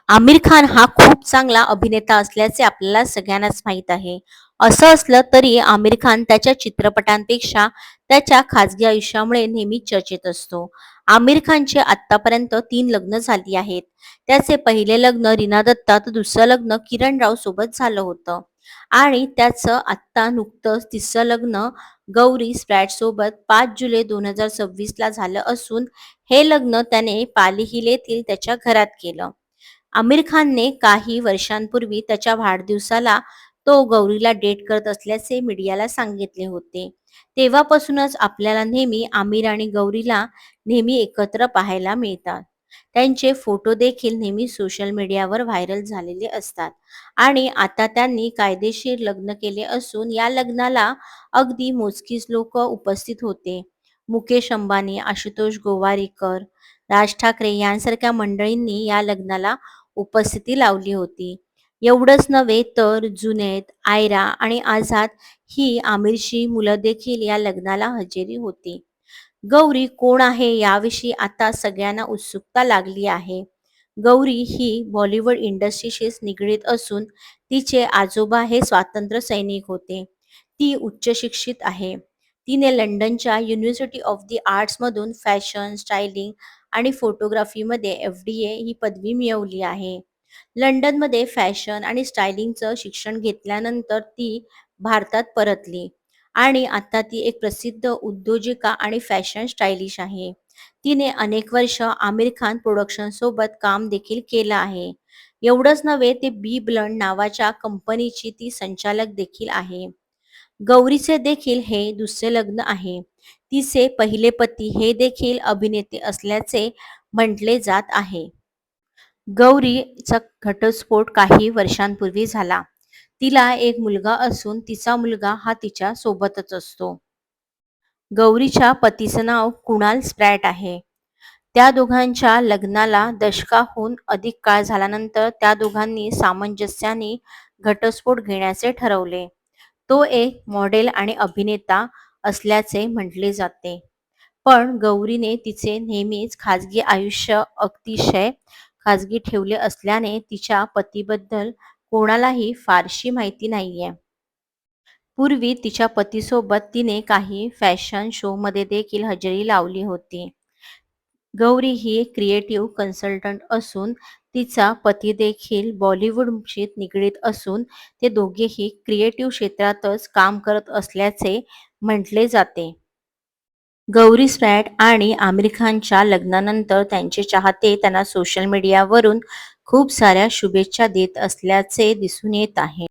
आमिर खान हा खूप चांगला अभिनेता असल्याचे आपल्याला सगळ्यांनाच माहीत आहे. असं असलं तरी आमिर खान त्याच्या चित्रपटांपेक्षा त्याच्या खाजगी आयुष्यामुळे नेहमी चर्चेत असतो. आमिर खानचे आत्तापर्यंत 3 लग्न झाली आहेत. त्याचे पहिले लग्न रीना दत्ता तर दुसरं लग्न किरण राव सोबत झालं होतं. आणि त्याचं आत्ता नुकतंच तिसरं लग्न गौरी स्प्रॅट सोबत 5 जुलै 2026 ला झालं असून हे लग्न त्याने पाली हिल येथील त्याच्या घरात केलं. आमिर खानने काही वर्षांपूर्वी त्याच्या वाढदिवसाला तो गौरीला डेट करत असल्याचे मीडियाला सांगितले होते. तेव्हापासूनच आपल्याला नेहमी आमिर आणि गौरीला नेहमी एकत्र पाहायला मिळतात. त्यांचे फोटो देखील नेहमी सोशल मीडियावर व्हायरल झालेले असतात आणि आता त्यांनी कायदेशीर लग्न केले असून या लग्नाला अगदी मोजकीच लोक उपस्थित होते. मुकेश अंबानी, आशुतोष गोवारीकर, राज ठाकरे यांसारख्या मंडळींनी या लग्नाला उपस्थिती लावली होती. एवढंच नव्हे तर जुनैद, आयरा आणि आझाद ही आमिरची मुलं देखील या लग्नाला हजेरी होती. गौरी कोण आहे याविषयी आता सगळ्यांना उत्सुकता लागली आहे. गौरी ही बॉलिवूड इंडस्ट्रीशीच निगडीत असून तिचे आजोबा हे स्वातंत्र्य सैनिक होते. ती उच्च शिक्षित आहे. तिने लंडनच्या युनिव्हर्सिटी ऑफ द आर्ट्समधून फॅशन, स्टायलिंग आणि फोटोग्राफीमध्ये एफ-डी-ए ही पदवी मिळवली आहे. लंडनमध्ये फॅशन आणि स्टायलिंगचं शिक्षण घेतल्यानंतर ती भारतात परतली आणि आता ती एक प्रसिद्ध उद्योजिका आणि फॅशन स्टायलिश आहे. तिने अनेक वर्ष आमिर खान प्रोडक्शनसोबत काम देखील केलं आहे. एवढंच नव्हे ते बी ब्लंड नावाच्या कंपनीची ती संचालक देखील आहे. गौरीचे देखील हे दुसरे लग्न आहे. तिचे पहिले पती हे देखील अभिनेते असल्याचे म्हटले जात आहे. गौरीचा घटस्फोट काही वर्षांपूर्वी झाला. तिला एक मुलगा असून तिचा मुलगा हा तिच्या सोबतच असतो. गौरीच्या पतीचं नाव कुणाल स्प्रॅट आहे. त्या दोघांच्या लग्नाला दशकाहून अधिक काळ झाल्यानंतर त्या दोघांनी सामंजस्याने घटस्फोट घेण्याचे ठरवले. तो एक मॉडेल आणि अभिनेता असल्याचे म्हटले जाते. पण गौरीने तिचे नेहमीच खाजगी आयुष्य अतिशय खाजगी ठेवले असल्याने तिच्या पतीबद्दल कोणालाही फारशी माहिती नाहीये. पूर्वी तिच्या पतीसोबत तिने काही फॅशन शोमध्ये देखील हजेरी लावली होती. गौरी ही एक क्रिएटिव्ह कन्सल्टंट असून तिचा पती देखील बॉलिवूडशी निगडीत असून ते दोघेही क्रिएटिव्ह क्षेत्रातच काम करत असल्याचे म्हटले जाते. गौरी स्प्रॅट आणि आमिर खानच्या लग्नानंतर त्यांचे चाहते त्यांना सोशल मीडियावरून खूप साऱ्या शुभेच्छा देत असल्याचे दिसून येत आहे.